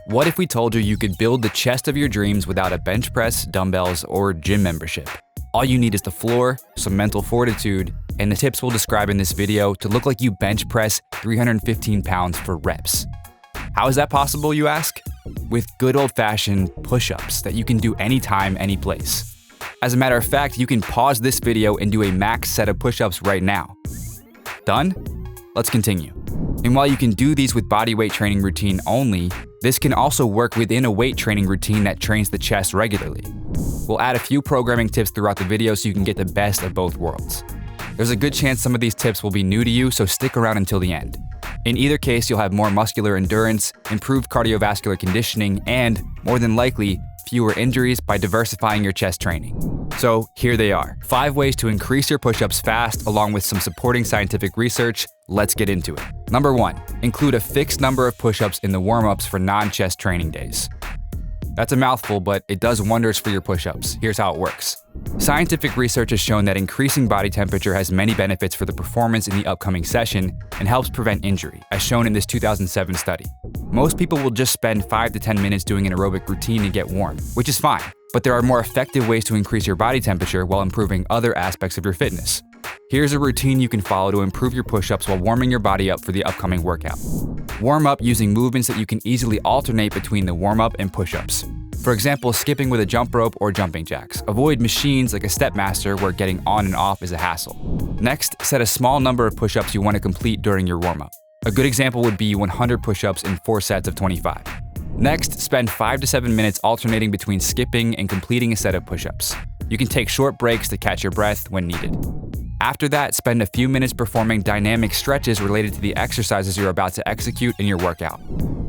What if we told you you could build the chest of your dreams without a bench press, dumbbells, or gym membership? All you need is the floor, some mental fortitude, and the tips we'll describe in this video to look like you bench press 315 pounds for reps. How is that possible, you ask? With good old-fashioned push-ups that you can do anytime, any place. As a matter of fact, you can pause this video and do a max set of push-ups right now. Done? Let's continue. And while you can do these with bodyweight training routine only, this can also work within a weight training routine that trains the chest regularly. We'll add a few programming tips throughout the video so you can get the best of both worlds. There's a good chance some of these tips will be new to you, so stick around until the end. In either case, you'll have more muscular endurance, improved cardiovascular conditioning, and, more than likely, fewer injuries by diversifying your chest training. So here they are, 5 ways to increase your push-ups fast along with some supporting scientific research. Let's get into it. Number 1, include a fixed number of push-ups in the warm-ups for non-chest training days. That's a mouthful, but it does wonders for your push-ups. Here's how it works. Scientific research has shown that increasing body temperature has many benefits for the performance in the upcoming session and helps prevent injury, as shown in this 2007 study. Most people will just spend 5 to 10 minutes doing an aerobic routine to get warm, which is fine, but there are more effective ways to increase your body temperature while improving other aspects of your fitness. Here's a routine you can follow to improve your push-ups while warming your body up for the upcoming workout. Warm up using movements that you can easily alternate between the warm-up and push-ups. For example, skipping with a jump rope or jumping jacks. Avoid machines like a Stepmaster where getting on and off is a hassle. Next, set a small number of push-ups you want to complete during your warm-up. A good example would be 100 push-ups in 4 sets of 25. Next, spend 5 to 7 minutes alternating between skipping and completing a set of push-ups. You can take short breaks to catch your breath when needed. After that, spend a few minutes performing dynamic stretches related to the exercises you're about to execute in your workout.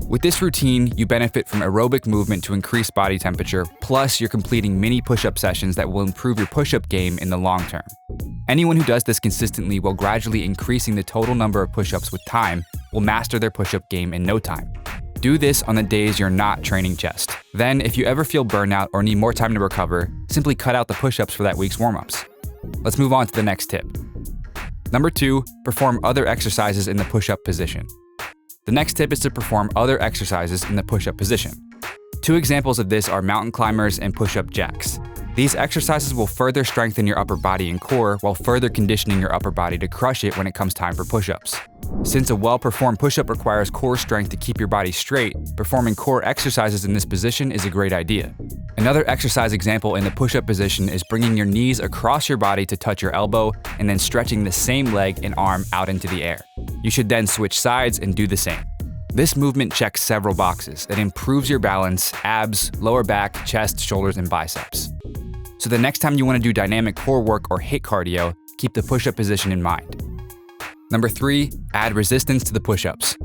With this routine, you benefit from aerobic movement to increase body temperature, plus you're completing mini push-up sessions that will improve your push-up game in the long term. Anyone who does this consistently while gradually increasing the total number of push-ups with time will master their push-up game in no time. Do this on the days you're not training chest. Then, if you ever feel burnout or need more time to recover, simply cut out the push-ups for that week's warm-ups. Let's move on to the next tip. Number 2, perform other exercises in the push-up position. The next tip is to perform other exercises in the push-up position. 2 examples of this are mountain climbers and push-up jacks. These exercises will further strengthen your upper body and core while further conditioning your upper body to crush it when it comes time for push-ups. Since a well-performed push-up requires core strength to keep your body straight, performing core exercises in this position is a great idea. Another exercise example in the push-up position is bringing your knees across your body to touch your elbow and then stretching the same leg and arm out into the air. You should then switch sides and do the same. This movement checks several boxes. It improves your balance, abs, lower back, chest, shoulders, and biceps. So the next time you want to do dynamic core work or HIIT cardio, keep the push-up position in mind. Number 3, add resistance to the push-ups.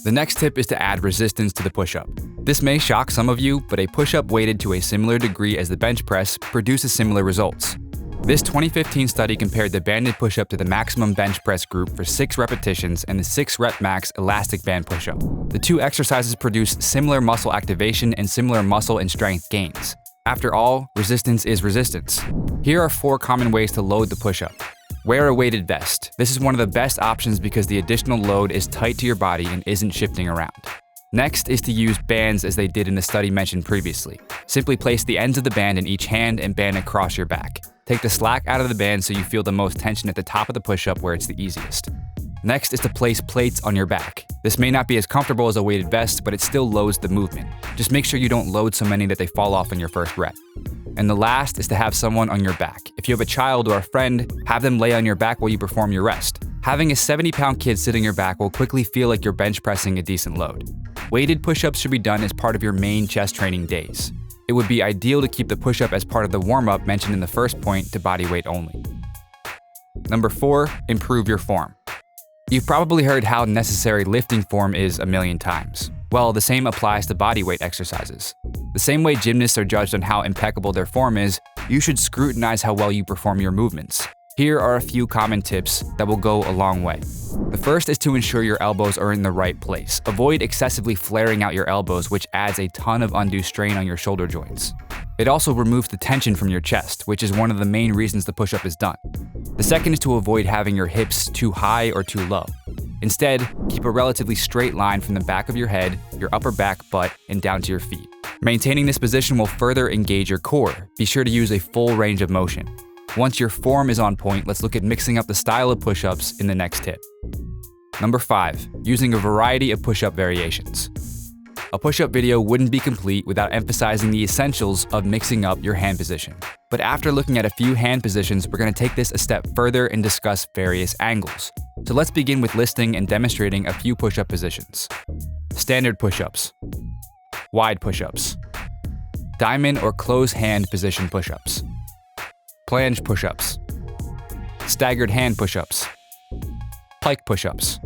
The next tip is to add resistance to the push-up. This may shock some of you, but a push-up weighted to a similar degree as the bench press produces similar results. This 2015 study compared the banded push-up to the maximum bench press group for 6 repetitions and the 6 rep max elastic band push-up. The 2 exercises produce similar muscle activation and similar muscle and strength gains. After all, resistance is resistance. Here are 4 common ways to load the push-up. Wear a weighted vest. This is one of the best options because the additional load is tight to your body and isn't shifting around. Next is to use bands as they did in the study mentioned previously. Simply place the ends of the band in each hand and band across your back. Take the slack out of the band so you feel the most tension at the top of the push-up where it's the easiest. Next is to place plates on your back. This may not be as comfortable as a weighted vest, but it still loads the movement. Just make sure you don't load so many that they fall off in your first rep. And the last is to have someone on your back. If you have a child or a friend, have them lay on your back while you perform your rest. Having a 70-pound kid sit on your back will quickly feel like you're bench pressing a decent load. Weighted push-ups should be done as part of your main chest training days. It would be ideal to keep the push-up as part of the warm-up mentioned in the first point to body weight only. Number 4, improve your form. You've probably heard how necessary lifting form is a million times. Well, the same applies to bodyweight exercises. The same way gymnasts are judged on how impeccable their form is, you should scrutinize how well you perform your movements. Here are a few common tips that will go a long way. The first is to ensure your elbows are in the right place. Avoid excessively flaring out your elbows, which adds a ton of undue strain on your shoulder joints. It also removes the tension from your chest, which is one of the main reasons the push-up is done. The second is to avoid having your hips too high or too low. Instead, keep a relatively straight line from the back of your head, your upper back, butt, and down to your feet. Maintaining this position will further engage your core. Be sure to use a full range of motion. Once your form is on point, let's look at mixing up the style of push-ups in the next tip. Number 5, using a variety of push-up variations. A push-up video wouldn't be complete without emphasizing the essentials of mixing up your hand position. But after looking at a few hand positions, we're going to take this a step further and discuss various angles. So let's begin with listing and demonstrating a few push-up positions. Standard push-ups, wide push-ups, diamond or closed hand position push-ups, planche push-ups, staggered hand push-ups, pike push-ups,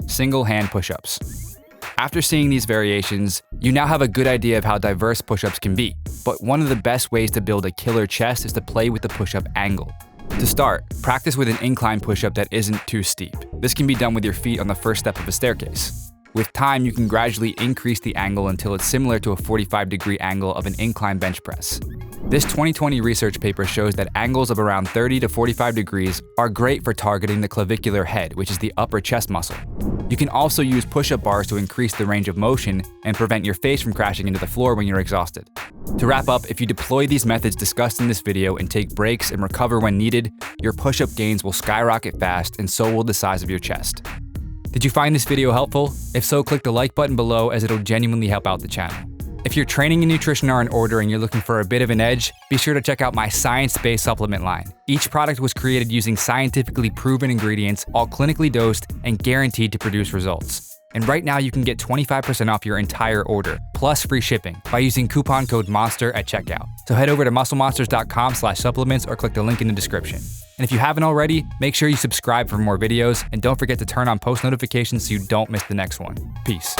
single hand push-ups. After seeing these variations, you now have a good idea of how diverse push-ups can be. But one of the best ways to build a killer chest is to play with the push-up angle. To start, practice with an incline push-up that isn't too steep. This can be done with your feet on the first step of a staircase. With time, you can gradually increase the angle until it's similar to a 45-degree angle of an incline bench press. This 2020 research paper shows that angles of around 30 to 45 degrees are great for targeting the clavicular head, which is the upper chest muscle. You can also use push-up bars to increase the range of motion and prevent your face from crashing into the floor when you're exhausted. To wrap up, if you deploy these methods discussed in this video and take breaks and recover when needed, your push-up gains will skyrocket fast and so will the size of your chest. Did you find this video helpful? If so, click the like button below as it'll genuinely help out the channel. If your training and nutrition are in order and you're looking for a bit of an edge, be sure to check out my science-based supplement line. Each product was created using scientifically proven ingredients, all clinically dosed and guaranteed to produce results. And right now you can get 25% off your entire order, plus free shipping, by using coupon code MONSTER at checkout. So head over to musclemonsters.com/supplements or click the link in the description. And if you haven't already, make sure you subscribe for more videos and don't forget to turn on post notifications so you don't miss the next one. Peace.